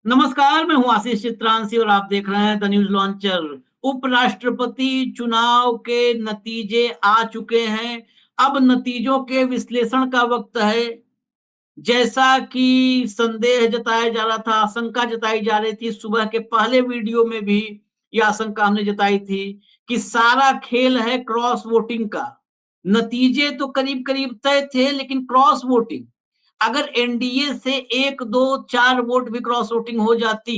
नमस्कार, मैं हूं आशीष चित्रांशी और आप देख रहे हैं द न्यूज लॉन्चर। उपराष्ट्रपति चुनाव के नतीजे आ चुके हैं। अब नतीजों के विश्लेषण का वक्त है। जैसा कि संदेह जताया जा रहा था, आशंका जताई जा रही थी, सुबह के पहले वीडियो में भी यह आशंका हमने जताई थी कि सारा खेल है क्रॉस वोटिंग का। नतीजे तो करीब करीब तय थे, लेकिन क्रॉस वोटिंग, अगर एनडीए से 1, 2, 4 वोट भी क्रॉस वोटिंग हो जाती,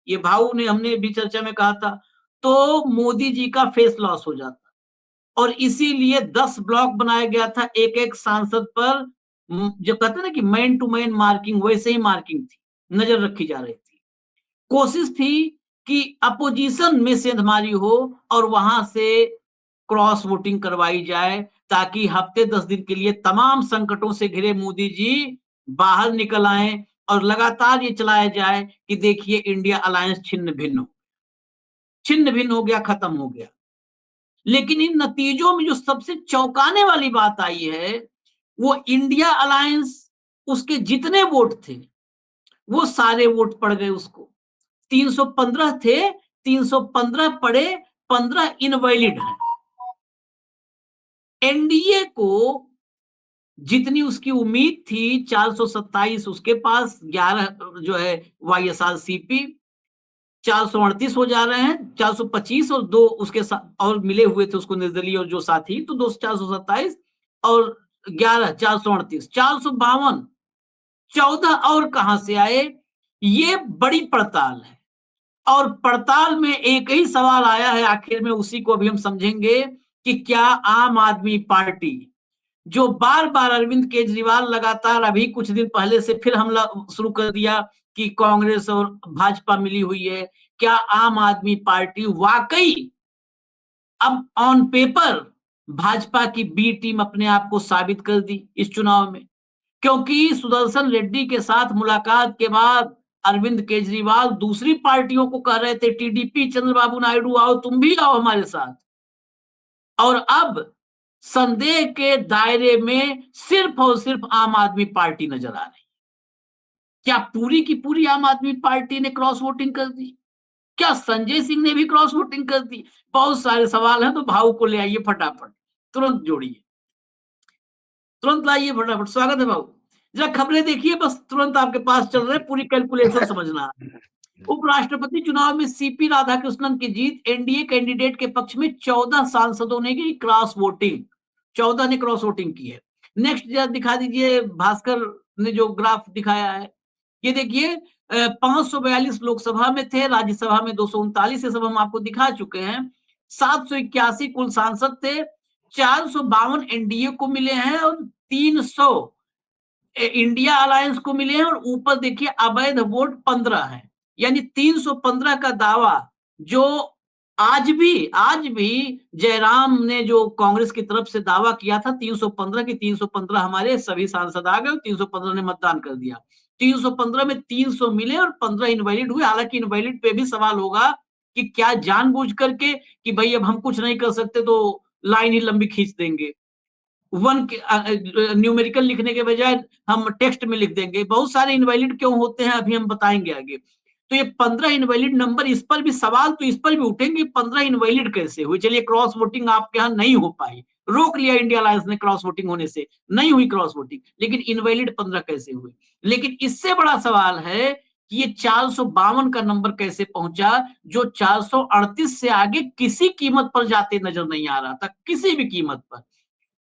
ये भाऊ ने हमने भी चर्चा में कहा था, तो मोदी जी का फेस लॉस हो जाता। और इसीलिए 10 ब्लॉक बनाया गया था, एक एक सांसद पर। जो कहते हैं ना कि मैन टू मैन मार्किंग, वैसे ही मार्किंग थी, नजर रखी जा रही थी। कोशिश थी कि अपोजिशन में सेंधमारी हो और वहां से क्रॉस वोटिंग करवाई जाए, ताकि हफ्ते 10 दिन के लिए तमाम संकटों से घिरे मोदी जी बाहर निकल आए और लगातार ये चलाया जाए कि देखिए इंडिया अलायंस छिन्न भिन्न हो गया, खत्म हो गया। लेकिन इन नतीजों में जो सबसे चौंकाने वाली बात आई है, वो इंडिया अलायंस, उसके जितने वोट थे वो सारे वोट पड़ गए उसको। 315 थे, 315 पड़े, 15 इनवैलिड हैं। एनडीए को जितनी उसकी उम्मीद थी, 427 उसके पास, 11 जो है वाईएसआरसीपी, 438 हो जा रहे हैं, 425 और 2 उसके साथ और मिले हुए थे उसको निर्दलीय और जो साथी, तो 2 427 और 11 438, 452, 14 और कहां से आए? ये बड़ी पड़ताल है। और पड़ताल में एक ही सवाल आया है आखिर में, उसी को अभी हम समझेंगे कि क्या आम आदमी पार्टी, जो बार बार अरविंद केजरीवाल लगातार अभी कुछ दिन पहले से फिर हमला शुरू कर दिया कि कांग्रेस और भाजपा मिली हुई है, क्या आम आदमी पार्टी वाकई अब ऑन पेपर भाजपा की बी टीम अपने आप को साबित कर दी इस चुनाव में? क्योंकि सुदर्शन रेड्डी के साथ मुलाकात के बाद अरविंद केजरीवाल दूसरी पार्टियों को कह रहे थे, टीडीपी, चंद्रबाबू नायडू आओ, तुम भी आओ हमारे साथ। और अब संदेह के दायरे में सिर्फ और सिर्फ आम आदमी पार्टी नजर आ रही है। क्या पूरी की पूरी आम आदमी पार्टी ने क्रॉस वोटिंग कर दी? क्या संजय सिंह ने भी क्रॉस वोटिंग कर दी? बहुत सारे सवाल हैं, तो भाव को ले आइए फटाफट, तुरंत जोड़िए, तुरंत लाइए फटाफट। स्वागत है भाव। जरा खबरें देखिए, बस तुरंत आपके पास चल रहे, पूरी कैलकुलेशन समझना। उपराष्ट्रपति चुनाव में सीपी राधाकृष्णन की जीत, एनडीए कैंडिडेट के पक्ष में 14 सांसदों ने की क्रॉस वोटिंग, 14 ने क्रॉस वोटिंग की है। नेक्स्ट दिखा दीजिए, भास्कर ने जो ग्राफ दिखाया है, ये देखिए 542 लोकसभा में थे, राज्यसभा में 239, ये सब हम आपको दिखा चुके हैं। 781 कुल सांसद थे, 452 एनडीए को मिले हैं और 300 इंडिया अलायंस को मिले हैं, और ऊपर देखिए अवैध वोट 15 है। यानी 315 का दावा जो आज भी जयराम ने जो कांग्रेस की तरफ से दावा किया था 315 की, 315 हमारे सभी सांसद आ गए, 315 ने मतदान कर दिया। 315 में 300 मिले और 15 इनवैलिड हुए। हालांकि इनवैलिड पे भी सवाल होगा कि क्या जानबूझ करके कि भाई अब हम कुछ नहीं कर सकते तो लाइन ही लंबी खींच देंगे, वन न्यूमेरिकल लिखने के बजाय हम टेक्स्ट में लिख देंगे। बहुत सारे इनवैलिड क्यों होते हैं अभी हम बताएंगे आगे। तो ये 15 इनवैलिड नंबर, इस पर भी सवाल, तो इस पर भी उठेंगे, 15 इनवैलिड कैसे हुए? चलिए, क्रॉस वोटिंग आपके यहाँ नहीं हो पाई, रोक लिया इंडिया अलायंस ने क्रॉस वोटिंग होने से, नहीं हुई क्रॉस वोटिंग, लेकिन इनवैलिड 15 कैसे हुए? लेकिन इससे बड़ा सवाल है कि ये 452 का नंबर कैसे पहुंचा, जो 438 से आगे किसी कीमत पर जाते नजर नहीं आ रहा था, किसी भी कीमत पर।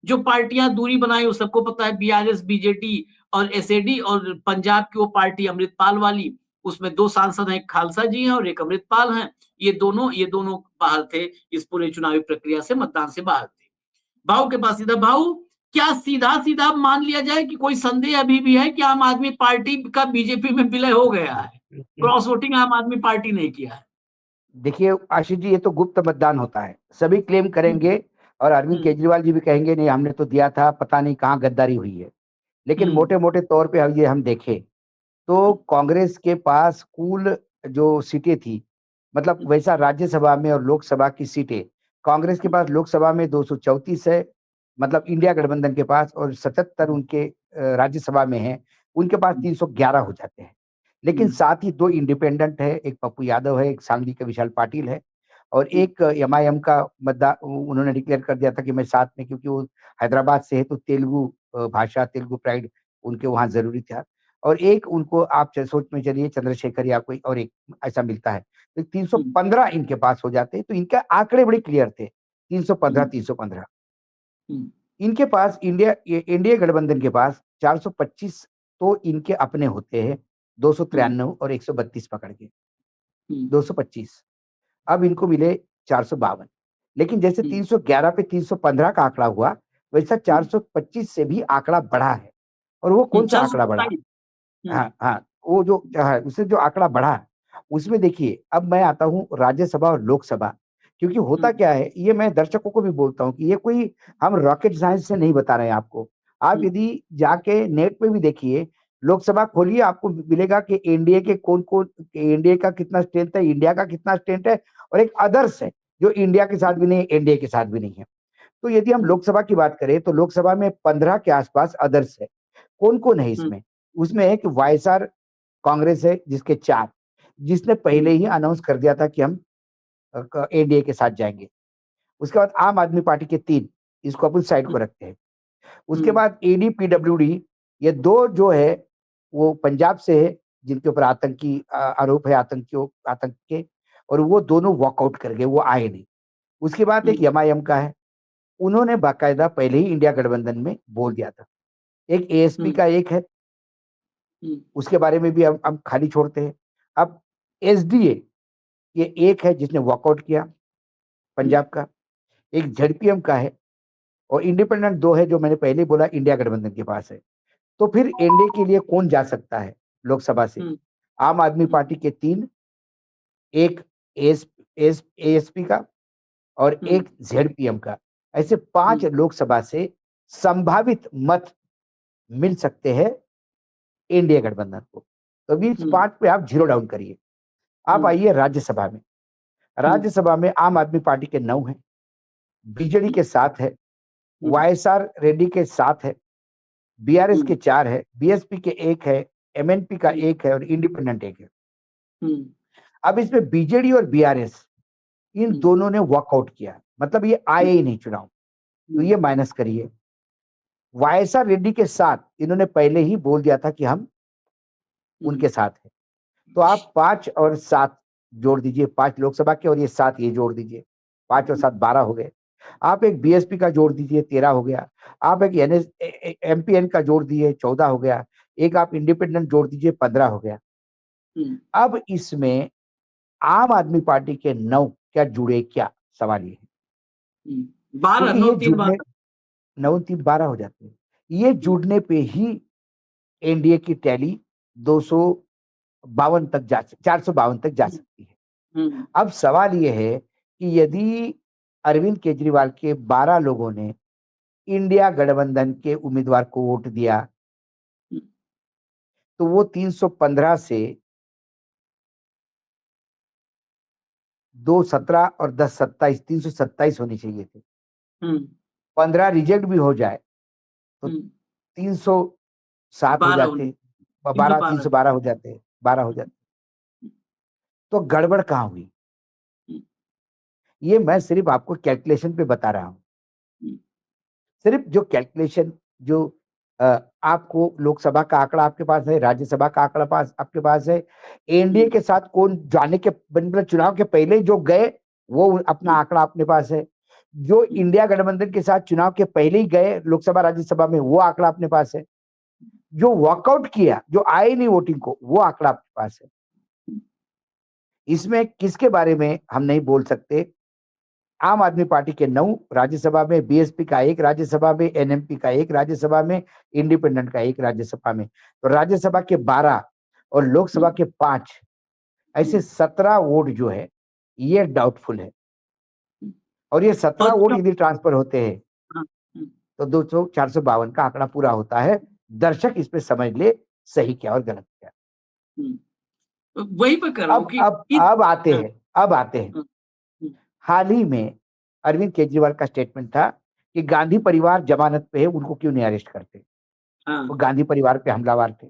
जो पार्टियां दूरी बनाई वो सबको पता है, बीआरएस, बीजेडी और एसएडी, और पंजाब की वो पार्टी अमृतपाल वाली, उसमें 2 सांसद हैं, एक खालसा जी हैं और एक अमृतपाल हैं। ये दोनों बाहर थे, इस पूरे चुनावी प्रक्रिया से, मतदान से बाहर थे। भाऊ के पास सीधा। भाऊ, क्या सीधा सीधा मान लिया जाए कि कोई संदेह अभी भी है कि आम आदमी पार्टी का बीजेपी में विलय हो गया है, क्रॉस वोटिंग आम आदमी पार्टी ने किया है? देखिए आशीष जी, ये तो गुप्त मतदान होता है, सभी क्लेम करेंगे और अरविंद केजरीवाल जी भी कहेंगे नहीं हमने तो दिया था, पता नहीं कहाँ गद्दारी हुई है। लेकिन मोटे मोटे तौर पे हम देखें तो कांग्रेस के पास कुल जो सीटें थी, मतलब वैसा राज्यसभा में और लोकसभा की सीटें, कांग्रेस के पास लोकसभा में 234 है, मतलब इंडिया गठबंधन के पास, और 77 उनके राज्यसभा में है, उनके पास 311 हो जाते हैं। लेकिन साथ ही 2 इंडिपेंडेंट है, एक पप्पू यादव है, एक सांगली का विशाल पाटिल है और एक एमआईएम का उन्होंने डिक्लेयर कर दिया था कि मैं साथ में, क्योंकि वो हैदराबाद से है तो तेलुगु भाषा, तेलुगु प्राइड उनके वहाँ ज़रूरी था और एक उनको आप सोच में चलिए चंद्रशेखर या कोई और एक ऐसा मिलता है। तो 315 इनके पास हो जाते, तो इनके आंकड़े बड़े क्लियर थे, 315, 315। इनके पास एनडीए गठबंधन के पास 425 तो इनके अपने होते हैं, 293 और 132 पकड़ के 225। अब इनको मिले 452, लेकिन जैसे 311 पे 315 का आंकड़ा हुआ, वैसा 425 से भी आंकड़ा बढ़ा है। और वो कौन सा आंकड़ा बढ़ा? 427। हाँ, हाँ, वो जो उससे जो आंकड़ा बढ़ा, उसमें देखिए अब मैं आता हूँ राज्यसभा और लोकसभा, क्योंकि होता क्या है, ये मैं दर्शकों को भी बोलता हूँ कि ये कोई हम रॉकेट साइंस से नहीं बता रहे हैं आपको। आप यदि जाके नेट पे भी देखिए, लोकसभा खोलिए, आपको मिलेगा कि एनडीए के कौन-कौन, एनडीए का कितना स्ट्रेंथ है, इंडिया का कितना स्ट्रेंथ है और एक अदर्स है, जो इंडिया के साथ भी नहीं है, एनडीए के साथ भी नहीं है। तो यदि हम लोकसभा की बात करें, तो लोकसभा में 15 के आसपास अदर्स है। कौन-कौन है इसमें? उसमें एक वाईएसआर कांग्रेस है जिसके 4, जिसने पहले ही अनाउंस कर दिया था कि हम एनडीए के साथ जाएँगे। उसके बाद आम आदमी पार्टी के 3, इसको अपन साइड को रखते हैं। उसके बाद ईडी, पीडब्ल्यूडी, ये 2 जो है वो पंजाब से है, जिनके ऊपर आतंकी आरोप है, आतंक के, और वो दोनों वॉकआउट कर गए, वो आए नहीं। उसके बाद एक एमआईएम का है, उन्होंने बाकायदा पहले ही इंडिया गठबंधन में बोल दिया था। एक एएसपी का एक है, उसके बारे में भी हम खाली छोड़ते हैं। अब एसडीए, ये एक है जिसने वॉकआउट किया पंजाब का, एक जेडपीएम का है और इंडिपेंडेंट 2 है, जो मैंने पहले ही बोला इंडिया गठबंधन के पास है। तो फिर एनडीए के लिए कौन जा सकता है लोकसभा से? आम आदमी पार्टी के 3, एक एएसपी का और एक जेडपीएम का। ऐसे 5 लोकसभा से संभावित मत मिल सकते हैं एनडीए गठबंधन को। तो इस 5 पे आप ज़ीरो डाउन करिए। आप आइए राज्यसभा में। राज्यसभा में आम आदमी पार्टी के 9 हैं, बीजेडी के 7 है, वाईएसआर रेड्डी के 7 है, बीआरएस के 4 है, बीएसपी के 1 है, एमएनपी का 1 है और इंडिपेंडेंट 1 है। अब इसमें बीजेडी और बीआरएस, इन दोनों ने वॉकआउट किया, मतलब ये आए ही नहीं चुनाव, तो ये माइनस करिए। वाईएसआर रेड्डी के साथ इन्होंने पहले ही बोल दिया था कि हम उनके साथ हैं। तो आप 5 और 7 जोड़ दीजिए, 5 लोकसभा के और ये 7 ये जोड़ दीजिए, 5 और 7 12 हो गए। आप एक बीएसपी का जोड़ दीजिए, 13 हो गया। आप एक एमपीएन का जोड़ दिए, 14 हो गया। एक आप इंडिपेंडेंट जोड़ दीजिए, 15 हो गया। अब इसमें आम आदमी पार्टी के 9 क्या जुड़े क्या? सवाल ये है। 12, क्योंकि 9, ये 3, जुड़ने 9 3 12 हो जाते हैं। ये जुड़ने पे ही एनडीए की टैली 252 तक 452 तक जा सकती है। अब सवाल ये है कि यदि अरविंद केजरीवाल के 12 लोगों ने इंडिया गठबंधन के उम्मीदवार को वोट दिया, तो वो 315 से 2 17 और 10 27, 327 होनी चाहिए थे। 15 रिजेक्ट भी हो जाए तो 307 हो 12 जाते, 12 312। 312 हो जाते, 12 हो जाते। तो गड़बड़ कहाँ हुई? ये मैं सिर्फ आपको कैलकुलेशन पे बता रहा हूँ। सिर्फ जो कैलकुलेशन जो आपको लोकसभा का आंकड़ा आपके पास है, राज्यसभा का आंकड़ा आपके पास है, एनडीए के साथ कौन जाने के मतलब चुनाव के पहले जो गए, वो अपना आंकड़ा अपने पास है। जो इंडिया गठबंधन के साथ चुनाव के पहले ही गए लोकसभा राज्यसभा में, वो आंकड़ा अपने पास है। जो वॉकआउट किया, जो आए नहीं वोटिंग को, वो आंकड़ा आपके पास है। इसमें किसके बारे में हम नहीं बोल सकते? आम आदमी पार्टी के 9 राज्यसभा में, बीएसपी का 1 राज्यसभा में, एनएमपी का 1 राज्यसभा में, इंडिपेंडेंट का 1 राज्यसभा में। तो राज्यसभा के 12 और लोकसभा के 5, ऐसे 17 वोट जो है, ये डाउटफुल है। और ये 17 वोट यदि ट्रांसफर होते हैं, तो 200 452 का आंकड़ा पूरा होता है। दर्शक इस पे समझ ले सही क्या और गलत क्या। वही पे कर रहा हूँ कि अब आते हैं। हाल ही में अरविंद केजरीवाल का स्टेटमेंट था कि गांधी परिवार जमानत पे है, उनको क्यों नहीं अरेस्ट करते? वो गांधी परिवार पे हमलावर थे।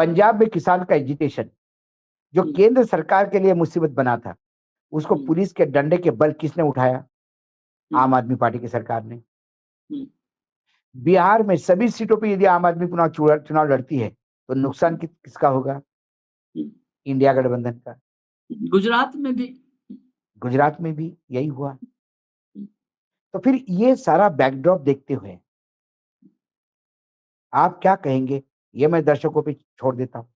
पंजाब में किसान का एजिटेशन जो केंद्र सरकार के लिए मुसीबत बना था, उसको पुलिस के डंडे के बल किसने उठाया? आम आदमी पार्टी की सरकार ने। बिहार में सभी सीटों पे यदि आम आदमी चुनाव लड़ती है तो नुकसान किसका होगा? इंडिया गठबंधन का। गुजरात में भी, गुजरात में भी यही हुआ। तो फिर ये सारा बैकड्रॉप देखते हुए आप क्या कहेंगे, ये मैं दर्शकों पे छोड़ देता हूं।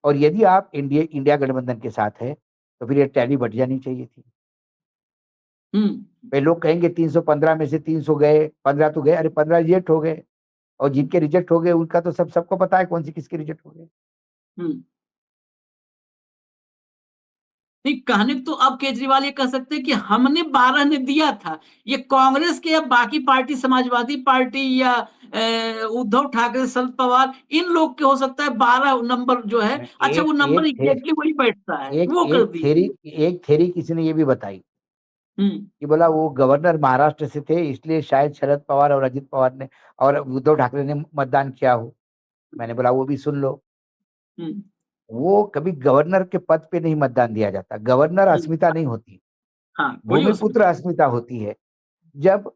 और यदि आप इंडिया गठबंधन के साथ है तो फिर ये टैली बढ़ जानी चाहिए थी। पे लोग कहेंगे 315 में से 300 गए, 15 तो गए, अरे 15 रिजेक्ट हो गए, और जिनके रिजेक्ट हो गए उनका तो सबको पता है कौन सी किसके रिजेक्ट हो गए। नहीं, कहने तो अब केजरीवाल ये कह सकते हैं कि हमने 12 ने दिया था, ये कांग्रेस के या बाकी पार्टी, समाजवादी पार्टी या उद्धव ठाकरे, शरद पवार, इन लोग के हो सकता है 12 नंबर जो है, अच्छा वो नंबर एग्जैक्टली वही बैठता है, वो कर दीजिए। एक थ्योरी किसी ने ये भी बताई कि बोला वो गवर्नर महाराष्ट्र से थे इसलिए शायद शरद पवार और अजित पवार ने और उद्धव ठाकरे ने मतदान किया हो। मैंने बोला वो भी सुन लो, वो कभी गवर्नर के पद पे नहीं मतदान दिया जाता। गवर्नर अस्मिता नहीं होती, भूमिपुत्र अस्मिता होती है। जब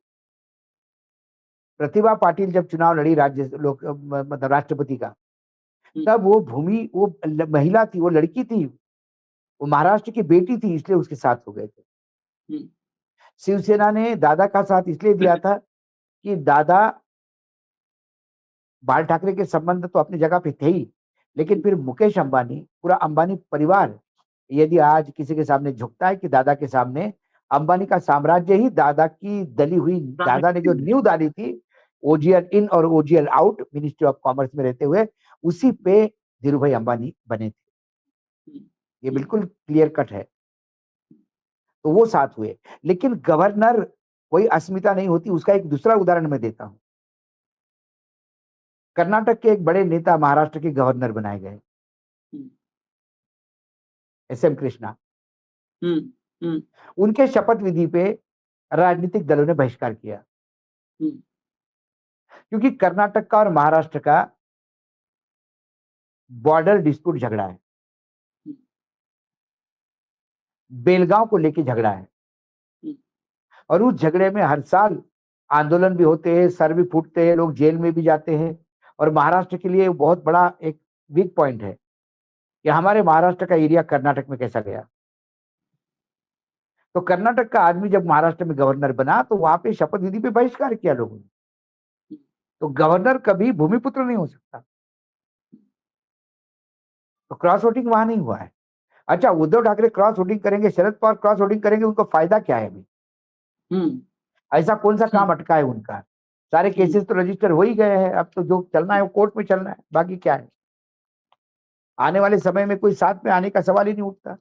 प्रतिभा पाटिल जब चुनाव लड़ी राज्य लोक मतलब राष्ट्रपति का, तब वो महिला थी, वो लड़की थी, वो महाराष्ट्र की बेटी थी, इसलिए उसके साथ हो गए थे। शिवसेना ने दादा का साथ इसलिए दिया था कि दादा बाल ठाकरे के संबंध तो अपनी जगह पे थे ही, लेकिन फिर मुकेश अंबानी, पूरा अंबानी परिवार यदि आज किसी के सामने झुकता है कि दादा के सामने, अंबानी का साम्राज्य ही दादा की दली हुई, दादा ने जो नींव डाली थी ओजीएल इन और OGL out ministry of commerce में रहते हुए, उसी पे धीरू भाई अंबानी बने थे। ये बिल्कुल क्लियर कट है। तो वो साथ हुए, लेकिन गवर्नर कोई अस्मिता नहीं होती। उसका एक दूसरा उदाहरण मैं देता हूं। कर्नाटक के एक बड़े नेता महाराष्ट्र के गवर्नर बनाए गए, एसएम कृष्णा। उनके शपथ विधि पे राजनीतिक दलों ने बहिष्कार किया, क्योंकि कर्नाटक का और महाराष्ट्र का बॉर्डर डिस्प्यूट झगड़ा है, बेलगांव को लेके झगड़ा है, और उस झगड़े में हर साल आंदोलन भी होते हैं, सर भी फूटते हैं, लोग जेल में भी जाते हैं। और महाराष्ट्र के लिए बहुत बड़ा एक वीक पॉइंट है कि हमारे महाराष्ट्र का एरिया कर्नाटक में कैसा गया। तो कर्नाटक का आदमी जब महाराष्ट्र में गवर्नर बना तो वहां पे शपथ विधि पे बहिष्कार किया लोगों ने। तो गवर्नर कभी भूमिपुत्र नहीं हो सकता। तो क्रॉस वोटिंग वहां नहीं हुआ है। अच्छा, उद्धव ठाकरे क्रॉस वोटिंग करेंगे, शरद पवार क्रॉस वोटिंग करेंगे, उनको फायदा क्या है अभी? ऐसा कौन सा काम अटका है उनका? सारे केसेस तो रजिस्टर हो ही गए हैं, अब तो जो चलना है वो कोर्ट में चलना है, बाकी क्या है? आने वाले समय में कोई साथ में आने का सवाल ही नहीं उठता।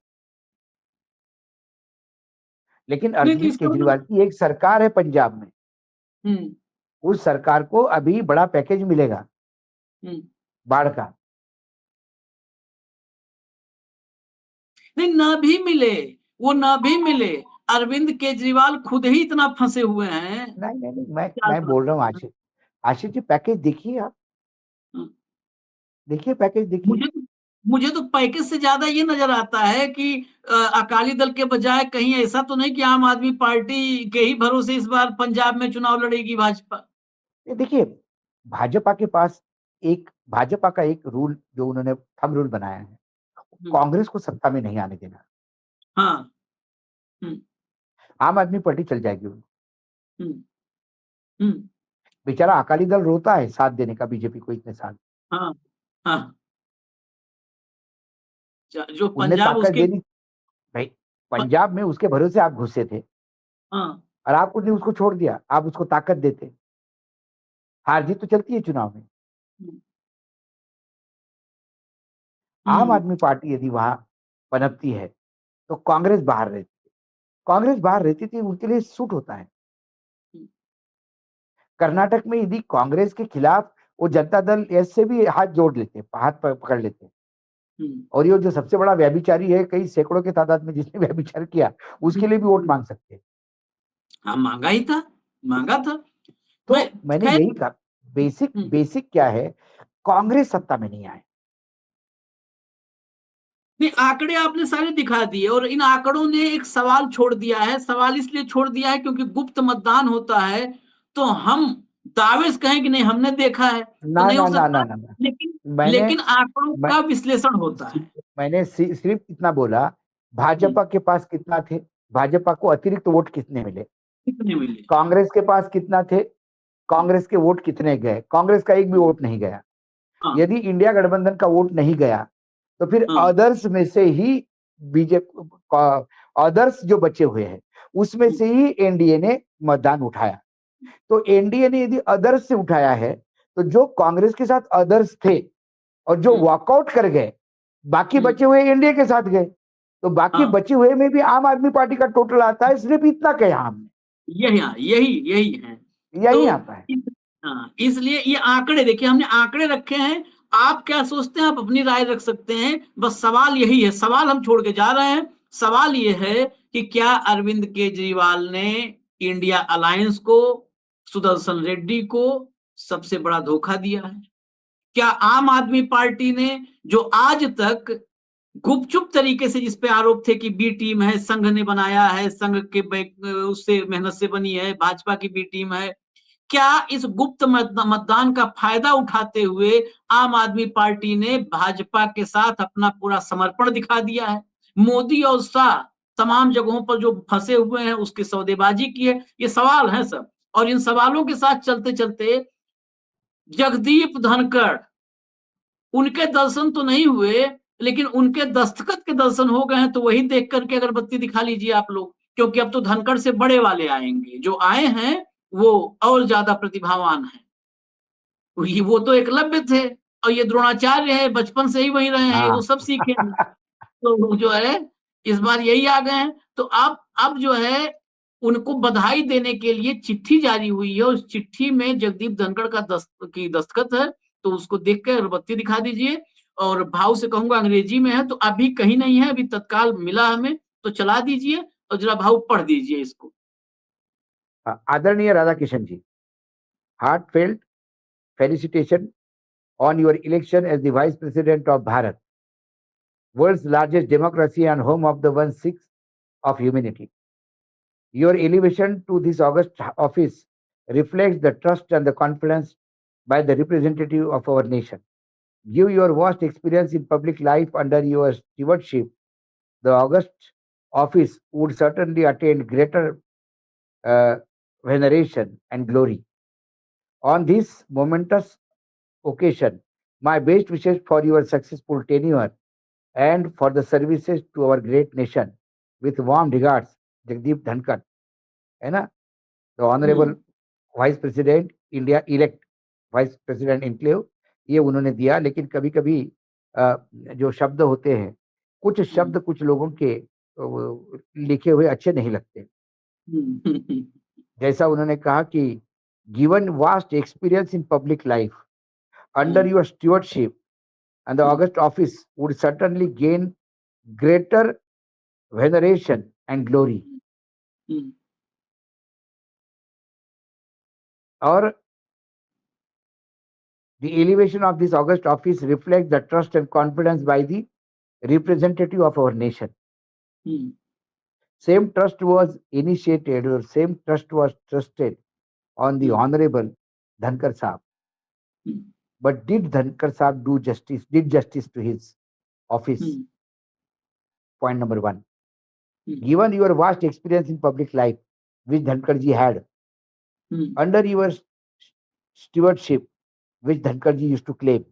लेकिन अरविंद केजरीवाल की एक सरकार है पंजाब में, उस सरकार को अभी बड़ा पैकेज मिलेगा बाढ़ का। नहीं, ना भी मिले, वो ना भी मिले, अरविंद केजरीवाल खुद ही इतना फंसे हुए हैं। नहीं, मैं बोल रहा हूँ आशीष जी, पैकेज देखिए, आप देखिए पैकेज देखिए। मुझे तो पैकेज से ज्यादा ये नजर आता है कि अकाली दल के बजाय कहीं ऐसा तो नहीं कि आम आदमी पार्टी के ही भरोसे इस बार पंजाब में चुनाव लड़ेगी भाजपा। देखिए, भाजपा का एक रूल जो उन्होंने थंब रूल बनाया है, कांग्रेस को सत्ता में नहीं आने देना। हाँ। आम आदमी पार्टी चल जाएगी उनको। बेचारा अकाली दल रोता है साथ देने का बीजेपी को इतने साल। हाँ, हाँ। जो उनने पंजाब ताकत उसके, देनी भाई, पंजाब में उसके भरोसे आप घुसे थे, हाँ, और आपने उसको छोड़ दिया, आप उसको ताकत देते। हार जीत तो चलती है चुनाव में। आम आदमी पार्टी यदि वहां पनपती है तो कांग्रेस बाहर रहती है। कांग्रेस बाहर रहती थी, उनके लिए सूट होता है। कर्नाटक में यदि कांग्रेस के खिलाफ वो जनता दल ऐसे भी हाथ जोड़ लेते, हाथ पकड़ लेते, और ये जो सबसे बड़ा व्यभिचारी है, कई सैकड़ों के तादाद में जिसने व्यभिचार किया, उसके लिए भी वोट मांग सकते हैं। हाँ, मांगा ही था, मांगा था। तो मैंने यही कहा, बेसिक बेसिक क्या है, कांग्रेस सत्ता में नहीं आए। नहीं, आंकड़े आपने सारे दिखा दिए और इन आंकड़ों ने एक सवाल छोड़ दिया है। सवाल इसलिए छोड़ दिया है क्योंकि गुप्त मतदान होता है, तो हम दावे से कहें कि नहीं हमने देखा है तो ना नहीं हो ना ना सकता। ना ना ना। लेकिन मैंने लेकिन आंकड़ों मैं, का विश्लेषण होता है। मैंने सिर्फ इतना बोला, भाजपा के पास कितना थे, भाजपा को अतिरिक्त वोट कितने मिले, कितने मिले? कांग्रेस के पास कितना थे, कांग्रेस के वोट कितने गए, कांग्रेस का एक भी वोट नहीं गया। हाँ यदि इंडिया गठबंधन का वोट नहीं गया तो फिर हाँ। अदर्स में से ही बीजेपी, अदर्स जो बचे हुए हैं उसमें से ही एनडीए ने मतदान उठाया। तो एनडीए ने यदि अदर्स से उठाया है, तो जो कांग्रेस के साथ अदर्स थे और जो वॉकआउट कर गए, बाकी बचे हुए एनडीए के साथ गए, तो बाकी हाँ, बचे हुए में भी आम आदमी पार्टी का टोटल आता है, सिर्फ इतना कहा हमने, यही यही यही है। यही तो आता है। हाँ, इसलिए ये आंकड़े देखिए, हमने आंकड़े रखे हैं। आप क्या सोचते हैं, आप अपनी राय रख सकते हैं। बस सवाल यही है, सवाल हम छोड़ के जा रहे हैं। सवाल ये है कि क्या अरविंद केजरीवाल ने इंडिया अलायंस को, सुदर्शन रेड्डी को सबसे बड़ा धोखा दिया है? क्या आम आदमी पार्टी ने, जो आज तक गुपचुप तरीके से, जिस पे आरोप थे कि बी टीम है, संघ ने बनाया है, संघ के उससे मेहनत से बनी है, भाजपा की बी टीम है, क्या इस गुप्त मतदान का फायदा उठाते हुए आम आदमी पार्टी ने भाजपा के साथ अपना पूरा समर्पण दिखा दिया है? मोदी और शाह तमाम जगहों पर जो फंसे हुए हैं उसकी सौदेबाजी की है। ये सवाल है सब, और इन सवालों के साथ चलते चलते जगदीप धनखड़, उनके दर्शन तो नहीं हुए, लेकिन उनके दस्तखत के दर्शन हो गए हैं। तो वही देख करके अगरबत्ती दिखा लीजिए आप लोग, क्योंकि अब तो धनखड़ से बड़े वाले आएंगे। जो आए हैं वो और ज्यादा प्रतिभावान है। वो तो एकलव्य थे और ये द्रोणाचार्य है, बचपन से ही वही रहे हैं, ये तो हाँ। सब सीखे हैं। तो वो जो है इस बार यही आ गए हैं। तो अब जो है उनको बधाई देने के लिए चिट्ठी जारी हुई है, उस चिट्ठी में जगदीप धनखड़ का की दस्तखत है। तो उसको देख कर अगरबत्ती दिखा दीजिए, और भाव से कहूंगा अंग्रेजी में है तो अभी कहीं नहीं है, अभी तत्काल मिला हमें, तो चला दीजिए और जरा भाव पढ़ दीजिए इसको। आदरणीय Radha Kishan ji, heartfelt felicitation on your election as the Vice President of Bharat, world's largest democracy and home of the 1/6 of humanity. Your elevation to this august office reflects the trust and the confidence by the representative of our nation. Give your vast experience in public life under your stewardship, the august office would certainly attain greater uh, veneration and glory. On this momentous occasion, my best wishes for your successful tenure and for the services to our great nation. With warm regards, Jagdeep Dhankar, है ना? The Honorable vice president India elect, vice president enclave, ये उन्होंने दिया। लेकिन कभी कभी जो शब्द होते हैं, कुछ शब्द कुछ लोगों के लिखे हुए अच्छे नहीं लगते। जैसा उन्होंने कहा कि given vast experience in public life under your stewardship and the August office would certainly gain greater veneration and glory. Or the elevation of this August office reflects the trust and confidence by the representative of our nation. Same trust was initiated or same trust was trusted on the Honorable Dhankar Saab. But did Dhankar Saab did justice to his office? Point number one. Given your vast experience in public life, which Dhankarji had, under your stewardship, which Dhankarji used to claim,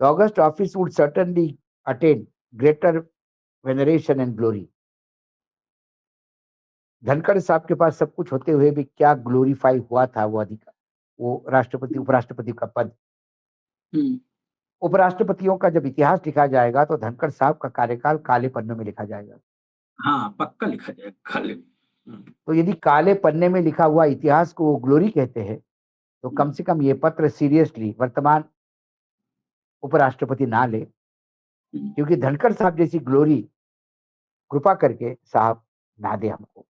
the august office would certainly attain greater veneration and glory. Dhankhar साहब के पास सब कुछ होते हुए भी क्या glorify हुआ था वो अधिकार, वो राष्ट्रपति उपराष्ट्रपति का पद। उपराष्ट्रपतियों का जब इतिहास लिखा जाएगा तो धनखड़ साहब का कार्यकाल काले पन्नों में लिखा जाएगा। हाँ, पक्का लिखा जाएगा काले। तो यदि काले पन्ने में लिखा हुआ इतिहास को वो ग्लोरी कहते हैं, तो कम से कम ये पत्र सीरियसली वर्तमान उपराष्ट्रपति ना ले, क्योंकि धनखड़ साहब जैसी ग्लोरी कृपा करके साहब ना दे हमको।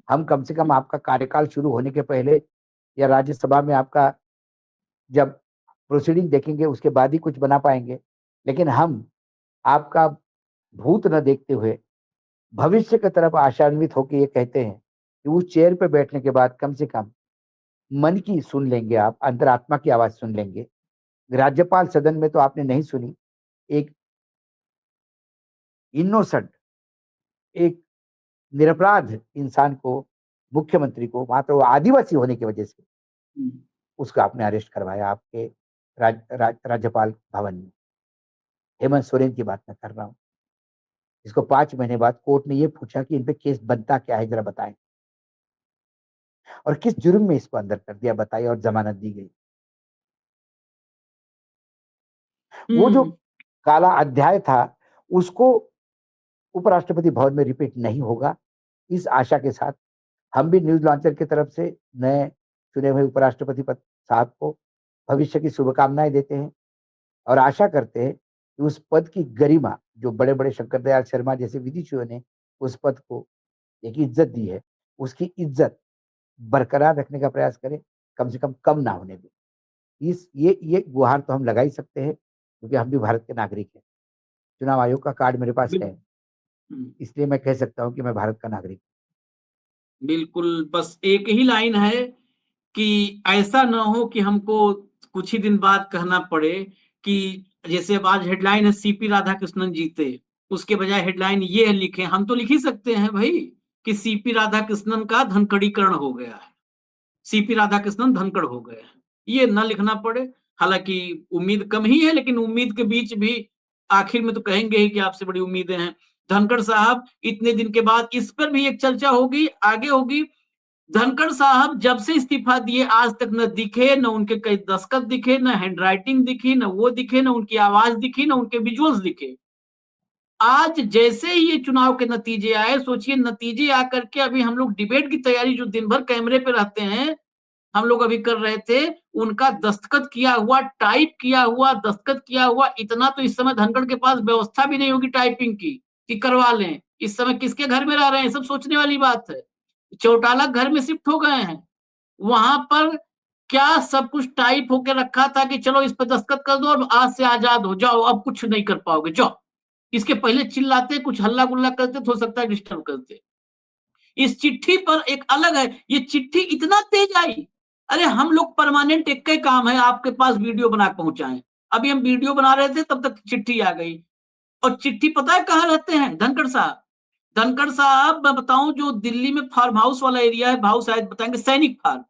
हम कम से कम आपका कार्यकाल शुरू होने के पहले या राज्यसभा में आपका जब प्रोसीडिंग देखेंगे उसके बाद ही कुछ बना पाएंगे। लेकिन हम आपका भूत न देखते हुए भविष्य की तरफ आशान्वित होकर ये कहते हैं कि उस चेयर पे बैठने के बाद कम से कम मन की सुन लेंगे, आप अंतरात्मा की आवाज सुन लेंगे। राज्यपाल सदन में तो आपने नहीं सुनी, एक इनोसेंट, एक निरपराध इंसान को, मुख्यमंत्री को, मात्र वो आदिवासी होने की वजह से उसका आपने अरेस्ट करवाया आपके राज्यपाल भवन में। हेमंत सोरेन की बात मैं कर रहा हूं, इसको 5 महीने बाद कोर्ट ने ये पूछा कि इन पे केस बनता क्या है, जरा बताएं, और किस जुर्म में इसको अंदर कर दिया बताइए, और जमानत दी गई। वो जो काला अध्याय था उसको उपराष्ट्रपति भवन में रिपीट नहीं होगा, इस आशा के साथ हम भी न्यूज लॉन्चर की तरफ से नए चुने हुए उपराष्ट्रपति पद साहब को भविष्य की शुभकामनाएं देते हैं और आशा करते हैं कि उस पद की गरिमा, जो बड़े बड़े शंकर दयाल शर्मा जैसे विधिशियों ने उस पद को एक इज्जत दी है, उसकी इज्जत बरकरार रखने का प्रयास करें, कम से कम ना होने दें। ये गुहार तो हम लगा ही सकते हैं, क्योंकि हम भी भारत के नागरिक हैं। चुनाव आयोग का कार्ड मेरे पास है, इसलिए मैं कह सकता हूं कि मैं भारत का नागरिक। बिल्कुल, बस एक ही लाइन है कि ऐसा ना हो कि हमको कुछ ही दिन बाद कहना पड़े कि जैसे अब आज हेडलाइन है सीपी राधाकृष्णन जीते, उसके बजाय हेडलाइन ये लिखे, हम तो लिख ही सकते हैं भाई कि सीपी राधाकृष्णन का धनकड़ीकरण हो गया है, सीपी राधाकृष्णन धनकड़ हो गए हैं, ये ना लिखना पड़े। हालांकि उम्मीद कम ही है, लेकिन उम्मीद के बीच भी आखिर में तो कहेंगे ही कि आपसे बड़ी उम्मीदें हैं। धनखड़ साहब इतने दिन के बाद इस पर भी एक चर्चा होगी, आगे होगी। धनखड़ साहब जब से इस्तीफा दिए आज तक न दिखे, न उनके कई दस्तखत दिखे, न हैंडराइटिंग दिखी, न वो दिखे, न उनकी आवाज दिखी, न उनके विजुअल्स दिखे। आज जैसे ही ये चुनाव के नतीजे आए, सोचिए नतीजे आकर के अभी हम लोग डिबेट की तैयारी जो दिन भर कैमरे पे रहते हैं, हम लोग अभी कर रहे थे, उनका दस्तखत किया हुआ, टाइप किया हुआ, दस्तखत किया हुआ, इतना तो इस समय धनखड़ के पास व्यवस्था भी नहीं होगी टाइपिंग की कि करवा लें। इस समय किसके घर में रह रहे हैं, सब सोचने वाली बात है। चौटाला घर में शिफ्ट हो गए हैं, वहां पर क्या सब कुछ टाइप होके रखा था कि चलो इस पर दस्तखत कर दो और आज से आजाद हो जाओ, अब कुछ नहीं कर पाओगे, जाओ। इसके पहले चिल्लाते, कुछ हल्ला गुल्ला करते तो हो सकता है डिस्टर्ब करते। इस चिट्ठी पर एक अलग है, ये चिट्ठी इतना तेज आई, अरे हम लोग परमानेंट एक ही काम है आपके पास वीडियो बना पहुंचाएं। अभी हम वीडियो बना रहे थे तब तक चिट्ठी आ गई, और चिट्ठी पता है कहाँ रहते हैं धनखड़ साहब? धनखड़ साहब मैं बताऊं, जो दिल्ली में फार्म हाउस वाला एरिया है, भाव शायद बताएंगे, सैनिक फार्म,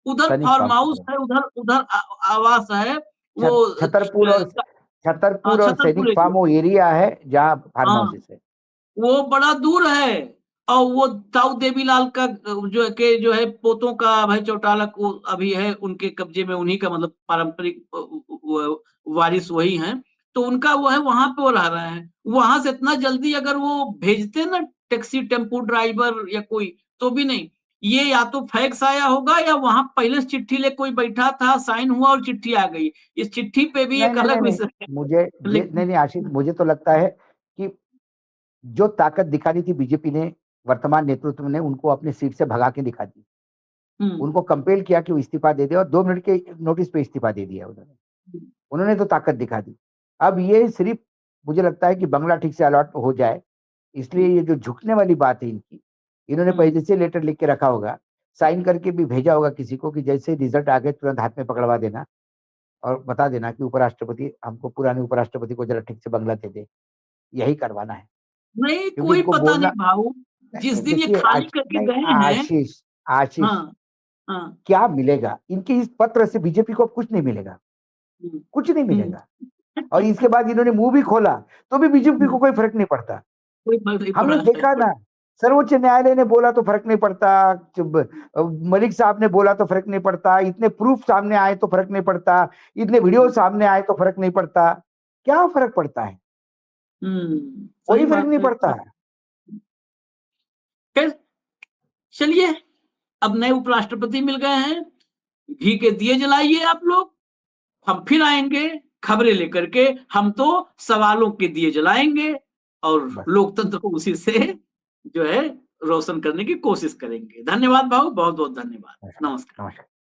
उधर सैनिक फार्म फार्म की हाउस तरफ, है, उधर उधर आवास है वो। छतरपुर और छतरपुर सैनिक फार्म एरिया, वो एरिया है जहाँ फार्म हाँ, हाउसेस है। वो बड़ा दूर है। और वो ताऊ देवीलाल का जो है पोतों का भाई चौटाला को अभी है उनके कब्जे में, उन्हीं का मतलब पारंपरिक वारिस वही हैं, तो उनका वो है, वहां पे वो रह रहे हैं। वहां से इतना जल्दी अगर वो भेजते ना टैक्सी टेम्पो ड्राइवर या कोई, तो भी नहीं, ये या तो फैक्स आया होगा या वहां पहले से चिट्ठी ले कोई बैठा था, साइन हुआ और चिट्ठी आ गई। इस चिट्ठी पे भी नहीं एक नहीं नहीं अलग नहीं, विषय है, नहीं लेकिन नहीं आशीष, मुझे तो लगता है कि जो ताकत दिखानी थी बीजेपी ने, वर्तमान नेतृत्व ने उनको अपनी सीट से भगा के दिखा दी। हम्म उनको कंपेल किया कि वो इस्तीफा दे दे, और 2 मिनट के नोटिस पे इस्तीफा दे दिया उन्होंने तो ताकत दिखा दी। अब ये सिर्फ मुझे लगता है कि बंगला ठीक से अलॉट हो जाए, इसलिए ये जो झुकने वाली बात है इनकी, इन्होंने पहले से लेटर लिख के रखा होगा, साइन करके भी भेजा होगा किसी को कि जैसे रिजल्ट आ गए तुरंत हाथ में पकड़वा देना और बता देना कि उपराष्ट्रपति हमको, पुराने उपराष्ट्रपति को जरा ठीक से बंगला दे दे, यही करवाना है। नहीं, क्योंकि कोई इनको पता नहीं बोलना, भाऊ, जिस नहीं दिन ये देखिए खाली करके नहीं गए हैं। आशीष, आशीष, हाँ, हाँ, क्या मिलेगा इनके इस पत्र से? बीजेपी को अब कुछ नहीं मिलेगा, हम्म, कुछ नहीं हम्म, मिलेगा। और इसके बाद इन्होंने मुंह भी खोला तो भी बीजेपी को हम्म, कोई फर्क नहीं पड़ता। कोई फर्क नहीं हमने पड़ा देखा ना, सर्वोच्च न्यायालय ने बोला तो फर्क नहीं पड़ता, मलिक साहब ने बोला तो फर्क नहीं पड़ता, इतने प्रूफ सामने आए तो फर्क नहीं पड़ता, इतने वीडियो सामने आए तो फर्क नहीं पड़ता। क्या फर्क पड़ता है? सही कोई फर्क बात नहीं है। पड़ता। फिर चलिए, अब नए उपराष्ट्रपति मिल गए हैं, घी के दिए जलाइए आप लोग, हम फिर आएंगे खबरें लेकर के, हम तो सवालों के दिए जलाएंगे और बस, लोकतंत्र को उसी से जो है रोशन करने की कोशिश करेंगे। धन्यवाद भाऊ, बहुत बहुत धन्यवाद, नमस्कार, नमस्कार। नमस्कार।